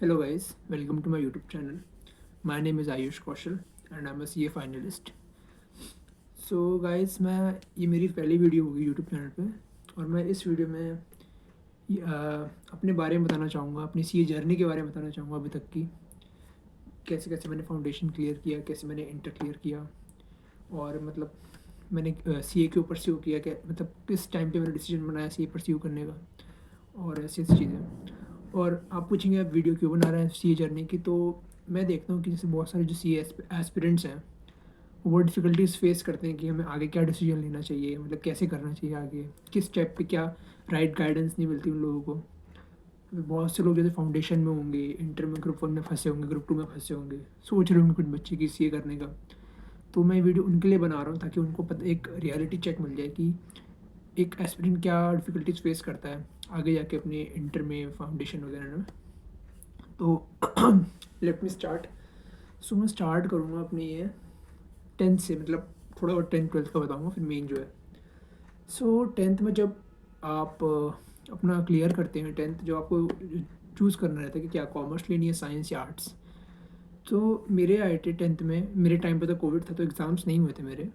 Hello guys, welcome to my YouTube channel. My name is Ayush Kaushal and I'm a CA finalist. So guys, ये मेरी पहली video होगी YouTube channel पे और मैं इस वीडियो में अपने बारे में बताना चाहूँगा, अपनी CA जर्नी के बारे में बताना चाहूँगा अभी तक की। कैसे कैसे मैंने फाउंडेशन क्लियर किया, कैसे मैंने इंटर क्लियर किया और मतलब मैंने CA के ऊपर परस्यू किया, क्या मतलब किस टाइम पे मैंने डिसीजन बनाया CA परस्यू करने का और ऐसी ऐसी चीज़ें। और आप पूछेंगे आप वीडियो क्यों बना रहे हैं CA जर्नी की, तो मैं देखता हूँ कि जैसे बहुत सारे जो CA एस्पिरेंट्स हैं वो डिफ़िकल्टीज़ फेस करते हैं कि हमें आगे क्या डिसीजन लेना चाहिए, मतलब कैसे करना चाहिए आगे, किस स्टेप पे क्या राइट गाइडेंस नहीं मिलती उन लोगों को। बहुत से लोग जैसे फाउंडेशन में होंगे, इंटर में ग्रुप 1 में फंसे होंगे, ग्रुप 2 में फंसे होंगे, सोच रहे होंगे कुछ बच्चे की CA करने का। तो मैं वीडियो उनके लिए बना रहा हूँ ताकि उनको एक रियलिटी चेक मिल जाए कि एक एस्पिरेंट क्या डिफ़िकल्टीज फेस करता है आगे जाके अपने इंटर में, फाउंडेशन वगैरह में। तो लेट मी स्टार्ट। सो मैं स्टार्ट करूँगा अपनी ये 10th से, मतलब थोड़ा और 10th 12th का बताऊँगा, फिर मेन जो है। सो 10th में जब आप अपना क्लियर करते हैं 10th, जो आपको चूज़ करना रहता है कि क्या कॉमर्स लेनी है, साइंस या आर्ट्स। तो मेरे आए थे 10th में, मेरे टाइम पे तो कोविड था तो एग्ज़ाम्स नहीं हुए थे मेरे,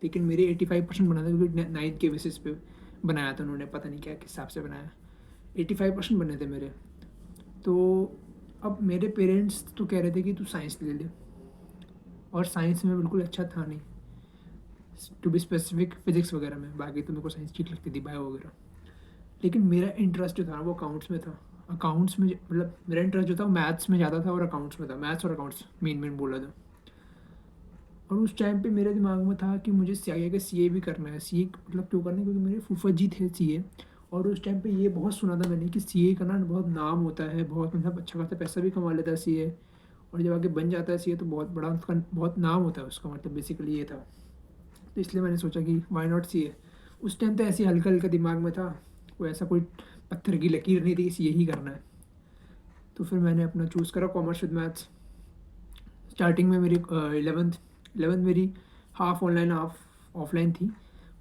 लेकिन मेरे 85% बना था क्योंकि 9th के बेसिस पे बनाया था उन्होंने, पता नहीं क्या किस हिसाब से बनाया। 85% बने थे मेरे। तो अब मेरे पेरेंट्स तो कह रहे थे कि तू साइंस ले ले, और साइंस में बिल्कुल अच्छा था नहीं, टू बी स्पेसिफिक फिजिक्स वगैरह में। बाकी तो मेरे को साइंस ठीक लगती थी, बायो वगैरह। लेकिन मेरा इंटरेस्ट जो था वो अकाउंट्स में था। अकाउंट्स में मतलब मेरा इंटरेस्ट जो था वो मैथ्स में ज़्यादा था और अकाउंट्स में था, मैथ्स और अकाउंट्स मेन बोला था। और उस टाइम पे मेरे दिमाग में था कि मुझे आगे का CA भी करना है। CA मतलब क्यों करना है, क्योंकि मेरे फूफा जी थे CA, और उस टाइम पे ये बहुत सुना था मैंने कि CA का ना बहुत नाम होता है, बहुत मतलब अच्छा खासा पैसा भी कमा लेता है CA, और जब आगे बन जाता है CA तो बहुत बड़ा उसका बहुत नाम होता है उसका, मतलब बेसिकली ये था। तो इसलिए मैंने सोचा कि वाई नॉट CA। उस टाइम तो ऐसे हल्का हल्का दिमाग में था, कोई ऐसा कोई पत्थर की लकीर नहीं थी कि CA ही करना है। तो फिर मैंने अपना चूज़ करा कॉमर्स विद मैथ्स। स्टार्टिंग में मेरी 11th मेरी हाफ ऑनलाइन हाफ ऑफलाइन थी।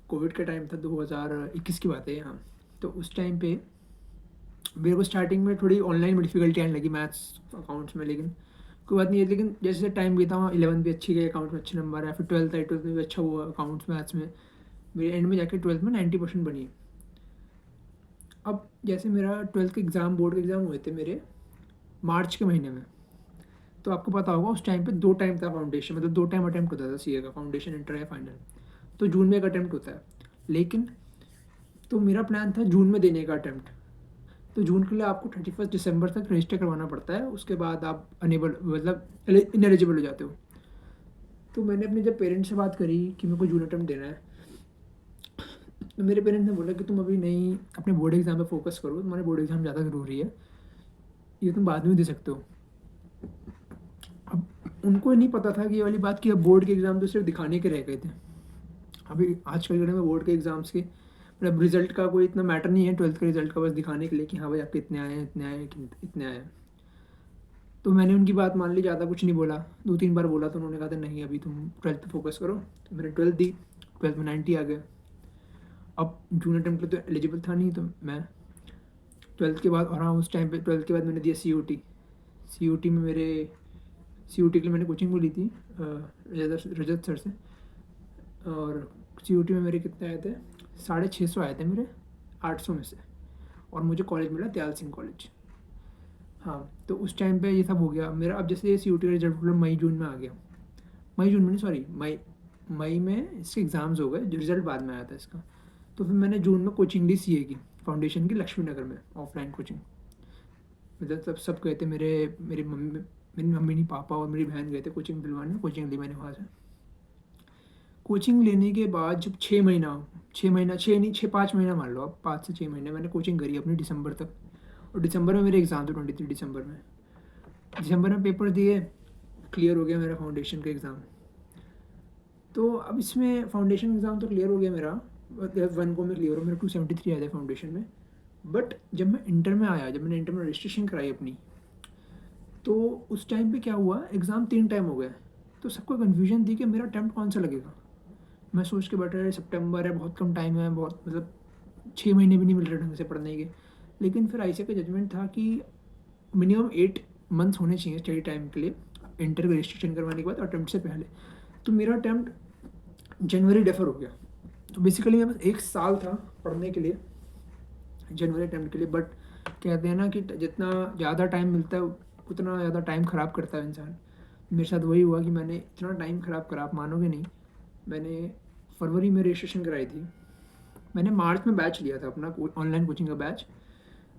कोविड का टाइम था, 2021 की बात है यहाँ। तो उस टाइम पे मेरे को स्टार्टिंग में थोड़ी ऑनलाइन में डिफ़िकल्टी आने लगी मैथ्स अकाउंट्स में, लेकिन कोई बात नहीं है। लेकिन जैसे जैसे टाइम बीता वहाँ 11th भी अच्छी गई, अकाउंट में अच्छे नंबर आए, फिर 12th आई, 12th में भी अच्छा हुआ अकाउंट्स मैथ्स में। मेरे एंड में जाके 12th में 90% बनी। अब जैसे मेरा 12th के एग्ज़ाम, बोर्ड के एग्ज़ाम हुए थे मेरे मार्च के महीने में। तो आपको पता होगा उस टाइम पे 2 टाइम था फाउंडेशन, मतलब 2 टाइम अटेम्प्ट होता था CA का, फाउंडेशन, इंटर या फाइनल। तो जून में एक अटेम्प्ट होता है, लेकिन तो मेरा प्लान था जून में देने का अटेम्प्ट। तो जून के लिए आपको 31 दिसंबर तक रजिस्टर करवाना पड़ता है, उसके बाद आप अनेबल मतलब इनएलिजिबल हो जाते हो। तो मैंने अपने जब पेरेंट्स से बात करी कि मेरे को जून अटेम्प्ट देना है, तो मेरे पेरेंट्स ने बोला कि तुम अभी नहीं, अपने बोर्ड एग्ज़ाम पे फोकस करो, तुम्हारे बोर्ड एग्ज़ाम ज़्यादा ज़रूरी है, ये तुम बाद में दे सकते हो। अब उनको नहीं पता था कि ये वाली बात कि अब बोर्ड के एग्ज़ाम तो सिर्फ दिखाने के रह गए थे। अभी आजकल के टाइम में बोर्ड के एग्ज़ाम्स के मतलब रिजल्ट का कोई इतना मैटर नहीं है, 12th के रिजल्ट का बस दिखाने के लिए कि हाँ भाई आपके इतने आए हैं, इतने आए हैं, इतने आए हैं। तो मैंने उनकी बात मान ली, ज़्यादा कुछ नहीं बोला। 2-3 बार बोला तो उन्होंने कहा था नहीं अभी तुम 12th पे फोकस करो। तो मैंने 12th दी, 12th में 90 आ गए। अब जून अटेम्प्ट के तो एलिजिबल था नहीं, तो मैं 12th के बाद, और हाँ उस टाइम पे 12th के बाद मैंने दिया COT। COT में मेरे COT के लिए मैंने कोचिंग भी ली थी रजत सर से। और COT में मेरे कितने आए थे, 650 आए थे मेरे 800 में से। और मुझे कॉलेज मिला दयाल सिंह कॉलेज। हाँ, तो उस टाइम पे ये सब हो गया मेरा। अब जैसे COT का रिजल्ट मतलब मई जून में आ गया, मई जून में नहीं, सॉरी मई मई में इसके एग्ज़ाम्स हो गए, जो रिज़ल्ट बाद में आया था इसका। तो फिर मैंने जून में कोचिंग ली CA की, फाउंडेशन की, लक्ष्मी नगर में ऑफलाइन कोचिंग। मतलब तब सब गए थे, मेरी मम्मी नहीं, पापा और मेरी बहन गए थे कोचिंग दिलवाने। कोचिंग ली मैंने वहाँ से। कोचिंग लेने के बाद जब 6 महीना 6 नहीं 6-5 महीना मान लो, अब 5 से 6 महीने मैंने कोचिंग करी अपनी दिसंबर तक। और दिसंबर में मेरे एग्ज़ाम थे, 23 दिसंबर में। दिसंबर में पेपर दिए, क्लियर हो गया मेरा फाउंडेशन का एग्ज़ाम। तो अब इसमें फाउंडेशन एग्ज़ाम तो क्लियर हो गया मेरा, 1 को मैं क्लियर हो, मेरे 273 आए थे फाउंडेशन में। बट जब मैं इंटर में आया, जब मैंने इंटर में रजिस्ट्रेशन कराई अपनी, तो उस टाइम पे क्या हुआ, एग्ज़ाम 3 टाइम हो गए। तो सबको कन्फ्यूजन थी कि मेरा अटैम्प्ट कौन सा लगेगा। मैं सोच के बैठा, सितंबर है, बहुत कम टाइम है, बहुत मतलब 6 महीने भी नहीं मिल रहे ढंग से पढ़ने के। लेकिन फिर आईसीए का जजमेंट था कि मिनिमम 8 मंथ्स होने चाहिए स्टडी टाइम के लिए इंटर का रजिस्ट्रेशन करवाने के बाद अटैम्प्ट से पहले। तो मेरा अटैम्प्ट जनवरी डेफर हो गया। तो बेसिकली मेरे पास 1 साल था पढ़ने के लिए जनवरी अटैम्प्ट के लिए। बट कहते हैं ना कि जितना ज़्यादा टाइम मिलता है उतना ज़्यादा टाइम ख़राब करता है इंसान। मेरे साथ वही हुआ कि मैंने इतना टाइम ख़राब करा, आप मानोगे नहीं। मैंने फरवरी में रजिस्ट्रेशन कराई थी, मैंने मार्च में बैच लिया था अपना ऑनलाइन कोचिंग का बैच,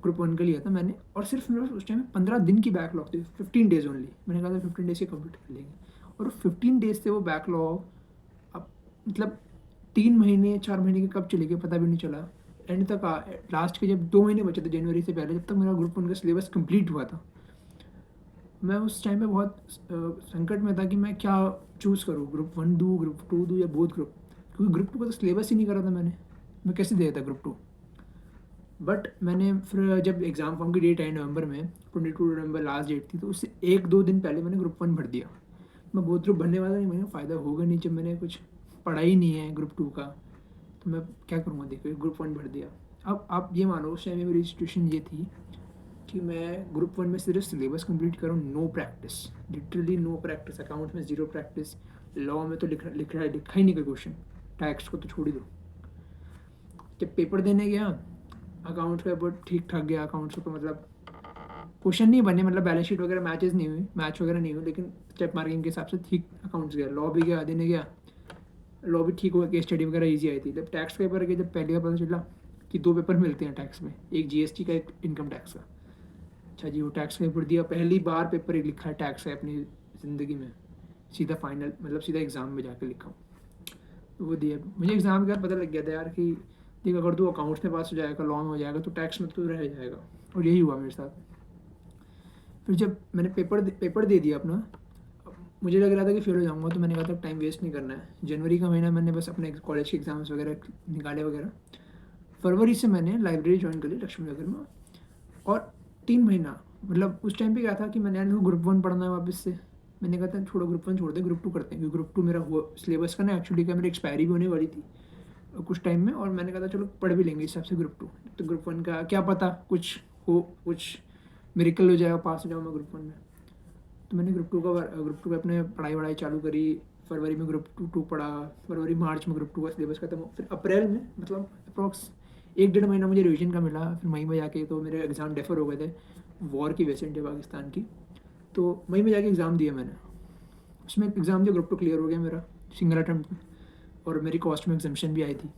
ग्रुप 1 का लिया था मैंने। और सिर्फ मेरे पास उस टाइम 15 दिन की बैकलॉग थी, 15 डेज़ ओनली। मैंने कहा था 15 डेज़ से कंप्लीट कर लेंगे, और 15 डेज़ से वो बैकलॉग अब मतलब 3 महीने 4 महीने के कब चले गए पता भी नहीं चला। एंड तक लास्ट के जब 2 महीने बचे थे जनवरी से पहले, जब तक मेरा ग्रुप 1 का सिलेबस कंप्लीट हुआ था, मैं उस टाइम पे बहुत संकट में था कि मैं क्या चूज़ करूँ, ग्रुप 1 दूँ, ग्रुप 2 दूँ या बोथ ग्रुप। क्योंकि ग्रुप 2 का तो सिलेबस ही नहीं करा था मैं कैसे दे था ग्रुप 2। बट मैंने फिर जब एग्ज़ाम फॉर्म की डेट आई नवंबर में, 22 नवंबर लास्ट डेट थी, तो उससे 1-2 दिन पहले मैंने ग्रुप 1 भर दिया। मैं बोथ ग्रुप भरने वाला नहीं, मैंने फ़ायदा होगा नहीं जब मैंने कुछ पढ़ा ही नहीं है ग्रुप 2 का, तो मैं क्या करूँगा। देखो ग्रुप 1 भर दिया। अब आप ये मानो उस टाइम में मेरी सिचुएशन ये थी कि मैं ग्रुप 1 में सिर्फ सिलेबस कंप्लीट करूँ, know practice, literally know practice. Account में 0 प्रैक्टिस, लॉ में तो लिखा ही नहीं कोई क्वेश्चन, टैक्स को तो छोड़ ही दो। जब पेपर देने गया अकाउंट्स का पेपर ठीक ठाक गया। अकाउंट्स को मतलब क्वेश्चन नहीं बने, मतलब बैलेंस शीट वगैरह मैच वगैरह नहीं हुए, लेकिन स्टेप मार्किंग के हिसाब से ठीक अकाउंट्स गया। लॉ भी गया, देने गया, लॉ भी ठीक हुआ, केस स्टडी वगैरह ईजी आई थी। जब टैक्स का पेपर गया, जब पहली बार पता चला कि 2 पेपर मिलते हैं टैक्स में, एक जीएसटी का, एक इनकम टैक्स का। अच्छा जी, वो टैक्स का पेपर दिया, पहली बार पेपर एक लिखा है टैक्स है अपनी ज़िंदगी में, सीधा फाइनल मतलब सीधा एग्ज़ाम में जाकर लिखा। तो वो दिया। मुझे एग्ज़ाम के बाद पता लग गया था यार कि देख, अगर तू अकाउंट्स में पास हो जाएगा, लॉ में हो जाएगा, तो टैक्स में तो रह जाएगा। और यही हुआ मेरे साथ। फिर जब मैंने पेपर दे दिया अपना, मुझे लग रहा था कि फेल हो जाऊँगा, तो मैंने कहा था टाइम वेस्ट नहीं करना है। जनवरी का महीना मैंने बस अपने कॉलेज के एग्ज़ाम्स वगैरह निकाले वगैरह। फरवरी से मैंने लाइब्रेरी ज्वाइन कर ली लक्ष्मी नगर में। और 3 महीना मतलब उस टाइम पे क्या था कि मैंने यार ग्रुप 1 पढ़ना है वापस से। मैंने कहा था छोड़ो ग्रुप 1 छोड़ दे, ग्रुप 2 करते हैं, क्योंकि ग्रुप 2 मेरा हुआ सिलेबस का ना एक्चुअली क्या मेरी एक्सपायरी भी होने वाली थी कुछ टाइम में। और मैंने कहा था चलो पढ़ भी लेंगे इस हिसाब से ग्रुप 2। तो ग्रुप 1 का क्या पता कुछ हो, कुछ मेरिकल हो जाएगा, पास हो जाऊँ मैं ग्रुप 1 में। तो मैंने ग्रुप टू का अपने पढ़ाई वढ़ाई चालू करी। फरवरी में ग्रुप 2 पढ़ा, फरवरी मार्च में ग्रुप 2 का सिलेबस खत्म हो। फिर अप्रैल में मतलब अप्रॉक्स 1-1.5 महीना मुझे रिवीजन का मिला। फिर मई में जाके तो मेरे एग्ज़ाम डेफर हो गए थे वॉर की वजह से, इंडिया पाकिस्तान की। तो मई में जाके एग्ज़ाम दिया मैंने। उसमें एग्ज़ाम दिया, ग्रुप 2 क्लियर हो गया मेरा सिंगल अटैम्प्ट में, और मेरी कॉस्ट में एग्जामेशन भी आई थी।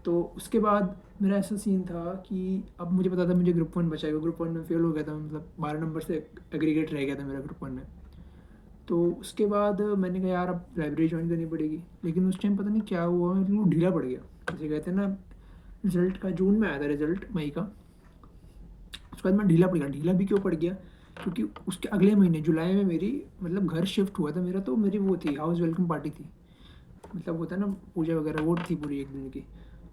तो उसके बाद मेरा ऐसा सीन था कि अब मुझे पता था मुझे ग्रुप 1 बचाएगा। ग्रुप 1 में फेल हो गया था, मतलब 12 नंबर से एग्रीगेट रह गया था मेरा ग्रुप 1 में। तो उसके बाद मैंने कहा यार अब लाइब्रेरी ज्वाइन करनी पड़ेगी। लेकिन उस टाइम पता नहीं क्या हुआ, मतलब ढीला पड़ गया, जैसे कहते हैं ना। रिजल्ट का जून में आया था रिजल्ट, मई का। उसके बाद मैं ढीला पड़ गया। ढीला भी क्यों पड़ गया, क्योंकि उसके अगले महीने जुलाई में मेरी मतलब घर शिफ्ट हुआ था मेरा। तो मेरी वो थी हाउस वेलकम पार्टी थी, मतलब होता है ना पूजा वगैरह, वो थी पूरी 1 दिन की।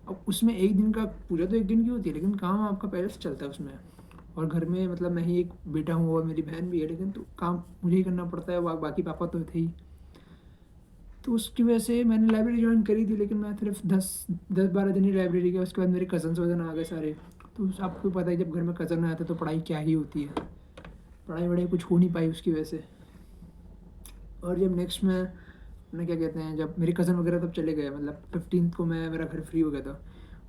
अब उसमें 1 दिन का, पूजा तो 1 दिन की होती है, लेकिन काम आपका पहले से चलता है उसमें। और घर में मतलब मैं ही एक बेटा हूँ और मेरी बहन भी है, लेकिन तो काम मुझे ही करना पड़ता है, बाकी पापा तो थे ही। तो उसकी वजह से मैंने लाइब्रेरी ज्वाइन करी थी, लेकिन मैं सिर्फ 10-12 दिन ही लाइब्रेरी गया। उसके बाद मेरे कज़न्स वगैरह आ गए सारे। तो आपको पता है जब घर में कज़न आते तो पढ़ाई क्या ही होती है, पढ़ाई वढ़ाई कुछ हो नहीं पाई उसकी वजह से। और जब नेक्स्ट में अपने क्या कहते हैं, जब मेरे कज़न वगैरह तब चले गए, मतलब 15 को मेरा घर फ्री हो गया था।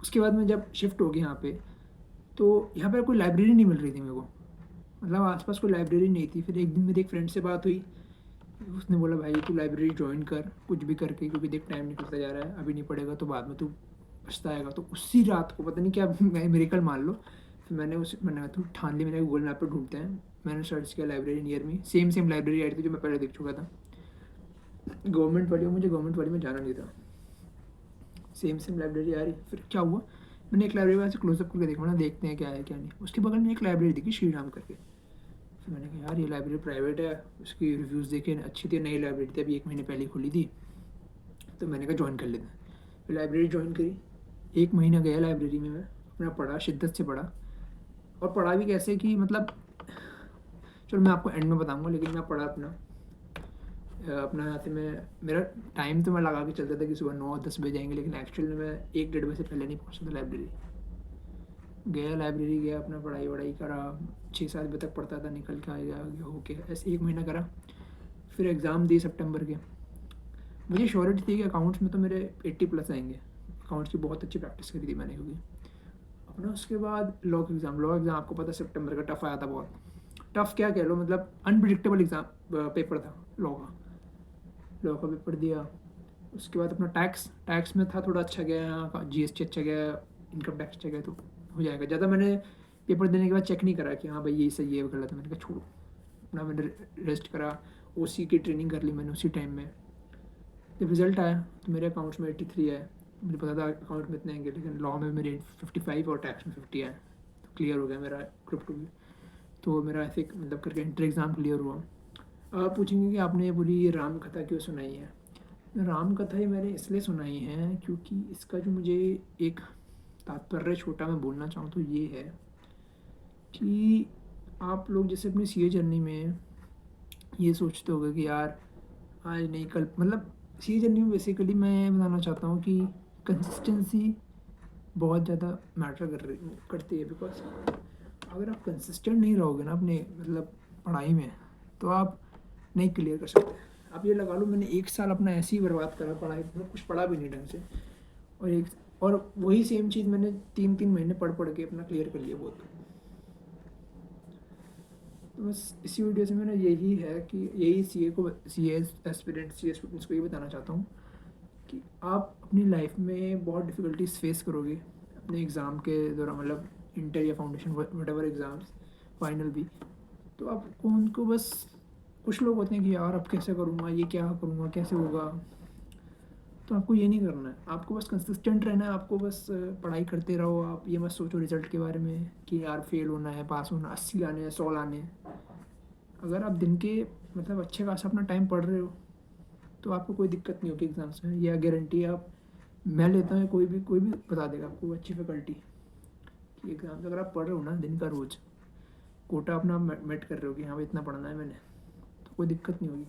उसके बाद मैं जब शिफ्ट हो गया यहाँ पे, तो यहाँ पर कोई लाइब्रेरी नहीं मिल रही थी मेरे को, मतलब आसपास कोई लाइब्रेरी नहीं थी। फिर एक दिन मेरी एक फ्रेंड से बात हुई, उसने बोला भाई तू लाइब्रेरी ज्वाइन कर कुछ भी करके, क्योंकि देख टाइम निकलता जा रहा है, अभी नहीं पढ़ेगा तो बाद में तू पछताएगा। तो उसी रात को पता नहीं क्या मेरेकल मान लो, फिर मैंने तो ठान ली, मैंने गूगल मैप पर ढूंढते हैं। मैंने सर्च किया library near me, same library आई थी जो मैं पहले देख चुका था, गवर्नमेंट वाली। मुझे गवर्नमेंट वाली में जाना नहीं था, सेम लाइब्रेरी आ रही। फिर क्या हुआ, मैंने एक लाइब्रेरी वहाँ से क्लोजअप करके देखा ना, देखते हैं क्या है क्या नहीं। उसके बगल में एक लाइब्रेरी दिखी श्री राम करके। फिर मैंने कहा यार ये लाइब्रेरी प्राइवेट है, उसकी रिव्यूज़ देखे अच्छी थी, नई लाइब्रेरी थी, अभी 1 महीने पहले खुली थी। तो मैंने कहा ज्वाइन कर लेते हैं। फिर लाइब्रेरी ज्वाइन करी, 1 महीना गया लाइब्रेरी में, मैं अपना पढ़ा, शिद्दत से पढ़ा। और पढ़ा भी कैसे कि मतलब, चलो मैं आपको एंड में बताऊँगा, लेकिन मैं पढ़ा अपना यहाँ से मेरा टाइम तो मैं लगा के चलता था कि सुबह 9-10 बजे जाएंगे, लेकिन एक्चुअल में मैं 1-1.5 बजे से पहले नहीं पहुँचता था लाइब्रेरी। गया लाइब्रेरी गया, अपना पढ़ाई वढ़ाई करा, 6-7 बजे तक पढ़ता था, निकल के आया हो के ऐसे 1 महीना करा। फिर एग्ज़ाम दिए सितंबर के। मुझे श्योरिटी थी कि अकाउंट्स में तो मेरे 80+ आएंगे। अकाउंट्स की बहुत अच्छी प्रैक्टिस करी थी मैंने, क्योंकि अपना उसके बाद लॉ एग्ज़ाम आपको पता सितंबर का टफ़ आया था बहुत। टफ़ क्या कह लो, मतलब अनप्रिडिक्टेबल एग्ज़ाम पेपर था लॉ का पेपर दिया। उसके बाद अपना टैक्स में था थोड़ा अच्छा गया, यहाँ का जीएसटी अच्छा गया, इनकम टैक्स अच्छा गया, तो हो जाएगा। ज़्यादा मैंने पेपर देने के बाद चेक नहीं करा कि हाँ भाई ये सही है गलत है, मैंने कहा छोड़ो अपना। मैंने रेस्ट करा, ओसी की ट्रेनिंग कर ली मैंने उसी टाइम में। जब रिज़ल्ट आया तो मेरे अकाउंट्स में 83 है। मुझे पता था अकाउंट में इतने आएंगे, लेकिन लॉ में मेरे 55 और टैक्स में 50 है, तो क्लियर हो गया मेरा ग्रुप 2 भी। तो मेरा ऐसे मतलब करके इंटर एग्ज़ाम क्लियर हुआ। आप पूछेंगे कि आपने पूरी ये राम कथा क्यों सुनाई है। राम कथा ही मैंने इसलिए सुनाई है क्योंकि इसका जो मुझे एक तात्पर्य छोटा मैं बोलना चाहूँ तो ये है कि आप लोग जैसे अपनी सीए जर्नी में ये सोचते होगे कि यार आज नहीं कल, मतलब सीए जर्नी में बेसिकली मैं बताना चाहता हूँ कि कंसिस्टेंसी बहुत ज़्यादा मैटर करती है। बिकॉज अगर आप कंसिस्टेंट नहीं रहोगे ना अपने मतलब पढ़ाई में, तो आप नहीं क्लियर कर सकते। आप ये लगा लो मैंने 1 साल अपना ऐसे ही बर्बाद करा पढ़ाई में, कुछ पढ़ा भी नहीं ढंग से, और वही सेम चीज़ मैंने 3-3 महीने पढ़ के अपना क्लियर कर लिया बहुत। तो बस इसी वीडियो से मेरा यही है कि यही सी एस्पिरेंट्स को ये बताना चाहता हूँ कि आप अपनी लाइफ में बहुत डिफ़िकल्टीज फेस करोगे अपने एग्ज़ाम के दौरान, मतलब इंटर या फाउंडेशन वटेवर एग्ज़ाम्स, फाइनल भी। तो आपको उनको बस, कुछ लोग होते हैं कि यार अब कैसे करूँगा, ये क्या करूँगा, कैसे होगा। तो आपको ये नहीं करना है, आपको बस कंसिस्टेंट रहना है। आपको बस पढ़ाई करते रहो। आप ये मत सोचो रिज़ल्ट के बारे में कि यार फेल होना है, पास होना, 80 लाने हैं, 100 लाने हैं। अगर आप दिन के मतलब अच्छे खासा अपना टाइम पढ़ रहे हो तो आपको कोई दिक्कत नहीं होगी एग्ज़ाम्स में, यह गारंटी आप मैं लेता हूँ। कोई भी बता देगा आपको अच्छी फैकल्टी कि एग्ज़ाम्स अगर आप पढ़ रहे हो ना दिन का, रोज़ कोटा अपना मेट कर रहे हो कि हाँ भाई इतना पढ़ना है मैंने, तो कोई दिक्कत नहीं होगी।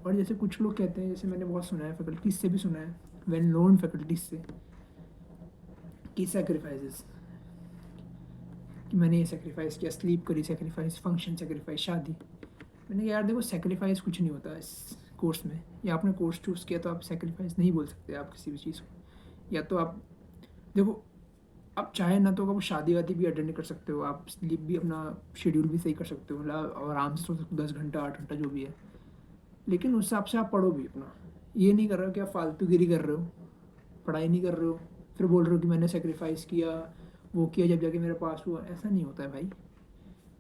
और जैसे कुछ लोग कहते हैं, जैसे मैंने बहुत सुना है फैकल्टीज से भी सुना है, वेल नोन फैकल्टीज से, कि सेक्रीफाइसेस, कि मैंने ये सेक्रीफाइस किया, स्लीप करी सेक्रीफाइस, फंक्शन सेक्रीफाइस, शादी। मैंने कहा यार देखो सेक्रीफाइस कुछ नहीं होता इस कोर्स में, या आपने कोर्स चूज़ किया तो आप सेक्रीफाइस नहीं बोल सकते आप किसी भी चीज़ को। या तो आप देखो, आप चाहे ना तो आप शादी वादी भी अटेंड कर सकते हो, आप स्लीप भी अपना शेड्यूल भी सही कर सकते हो, मतलब आराम से सो सकते हो 10 घंटा 8 घंटा जो भी है। लेकिन उस हिसाब से आप पढ़ो भी अपना। ये नहीं कर रहे हो कि आप फालतूगिरी कर रहे हो, पढ़ाई नहीं कर रहे हो, फिर बोल रहे हो कि मैंने सेक्रीफाइस किया, वो किया, जब जाके मेरा पास हुआ। ऐसा नहीं होता है भाई,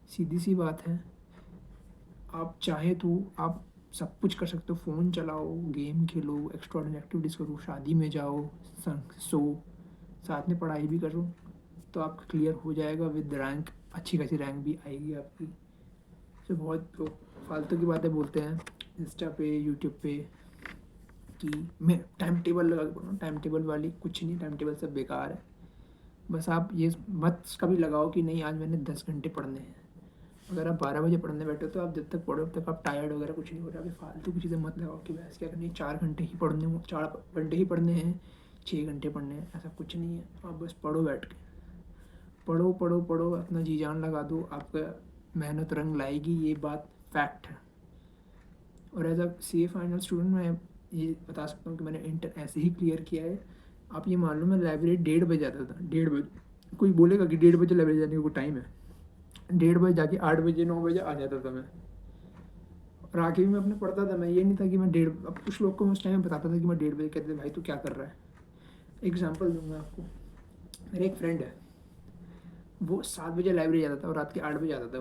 सीधी सी बात है। आप चाहे तो आप सब कुछ कर सकते हो, फ़ोन चलाओ, गेम खेलो, एक्स्ट्रा एक्टिविटीज़ करो, शादी में जाओ, सो, साथ में पढ़ाई भी करो, तो आपका क्लियर हो जाएगा विद रैंक। अच्छी खासी रैंक भी आएगी आपकी। तो बहुत लोग फालतू की बातें बोलते हैं इंस्टा पे, यूट्यूब पे, कि मैं टाइम टेबल लगा के पढ़ूँ। टाइम टेबल वाली कुछ नहीं, टाइम टेबल सब बेकार है। बस आप ये मत कभी लगाओ कि नहीं आज मैंने 10 घंटे पढ़ने हैं। अगर आप 12 बजे पढ़ने बैठे हो तो आप जब तक पढ़ो तब तक आप टायर्ड वगैरह कुछ नहीं हो रहा। अभी फालतू की चीज़ें मत लगाओ कि बस क्या करनी है, 4 घंटे ही पढ़ने, 4 घंटे ही पढ़ने हैं, 6 घंटे पढ़ने हैं, ऐसा कुछ नहीं है। आप बस पढ़ो, बैठ के पढ़ो पढ़ो पढ़ो, अपना जी जान लगा दो, आपका मेहनत रंग लाएगी, ये बात फैक्ट है। और as a C A final student मैं ये बता सकता हूँ कि मैंने इंटर ऐसे ही क्लियर किया है। आप ये मान लो मैं लाइब्रेरी 1:30 बजे जाता था, 1:30 बजे। कोई बोलेगा कि 1:30 बजे लाइब्रेरी जाने का कोई टाइम है? 1:30 बजे जाके 8 बजे 9 बजे आ जाता था मैं। और आके भी मैं अपने पढ़ता था। मैं ये नहीं था कि मैं 1:30, अब कुछ लोग को मैं उस टाइम में बताता था कि मैं 1:30 बजे, कहते थे भाई तू क्या कर रहा है। एग्जाम्पल दूंगा आपको, मेरा एक फ्रेंड है, वो 7 बजे लाइब्रेरी जाता था और रात के 8 बजे आता था।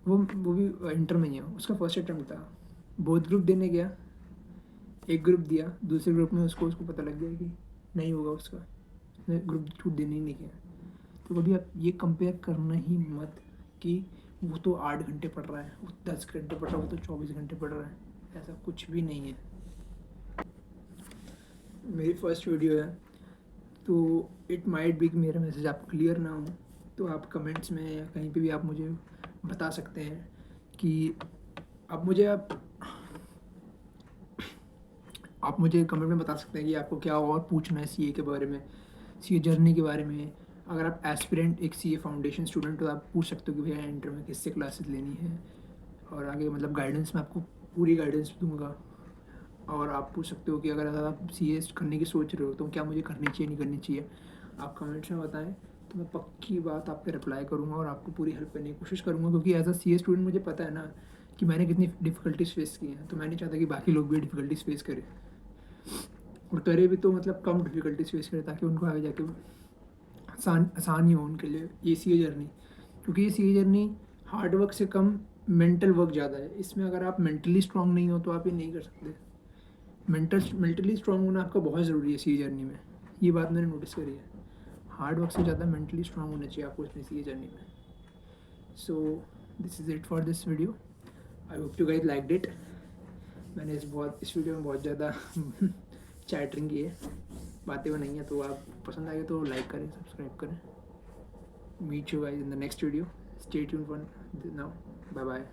वो भी इंटर में ही है, उसका फर्स्ट अटैम्प्ट था। बोथ ग्रुप देने गया, एक ग्रुप दिया, दूसरे ग्रुप में उसको पता लग गया कि नहीं होगा उसका, उसने ग्रुप छूट देने ही नहीं किया। तो कभी आप ये कंपेयर करना ही मत कि वो तो 8 घंटे पढ़ रहा है, वो 10 घंटे पढ़ रहा है, वो तो 24 घंटे पढ़ रहा है। ऐसा कुछ भी नहीं है। मेरी फर्स्ट वीडियो है, तो इट माइट बी कि मेरा मैसेज आपको क्लियर ना हो, तो आप कमेंट्स में या कहीं पे भी आप मुझे बता सकते हैं कि आप मुझे कमेंट में बता सकते हैं कि आपको क्या और पूछना है सीए के बारे में, सीए जर्नी के बारे में, अगर आप एस्पिरेंट एक सी ए फाउंडेशन स्टूडेंट हो, आप पूछ सकते हो कि भैया इंटर में किससे क्लासेस लेनी है, और आगे मतलब गाइडेंस मैं आपको पूरी गाइडेंस दूंगा। और आप पूछ सकते हो कि अगर आप सी ए करने की सोच रहे हो तो क्या मुझे करनी चाहिए नहीं करनी चाहिए, आप कमेंट्स में बताएं, तो मैं पक्की बात आप पे रिप्लाई करूँगा और आपको पूरी हेल्प करने की कोशिश करूँगा। क्योंकि as a C a student मुझे पता है ना कि मैंने कितनी डिफ़िकल्टीज फेस की हैं, तो मैं नहीं चाहता कि बाकी लोग भी डिफ़िकल्टीज फेस करें, और करे भी तो मतलब कम डिफ़िकल्टीज फेस करें, ताकि उनको आगे जाके आसान ही हो उनके लिए ये सी ए जर्नी। क्योंकि ये सी ए जर्नी हार्ड वर्क से कम मेंटल वर्क ज़्यादा है। इसमें अगर आप मेंटली स्ट्रांग नहीं हो तो आप ये नहीं कर सकते। मेंटली स्ट्रांग होना आपका बहुत ज़रूरी है सी ए जर्नी में, ये बात मैंने नोटिस करी है। हार्ड वर्क से ज़्यादा मेंटली स्ट्रांग होना चाहिए आपको इसमें सी ए जर्नी में। So this is it for this video. I hope you guys liked it. मैंने इस वीडियो में बहुत ज़्यादा चैटरिंग की है, बातें बनाई हैं, तो आप पसंद आए तो लाइक करें, सब्सक्राइब करें। Meet you guys in the next video. Stay tuned for now. Bye bye.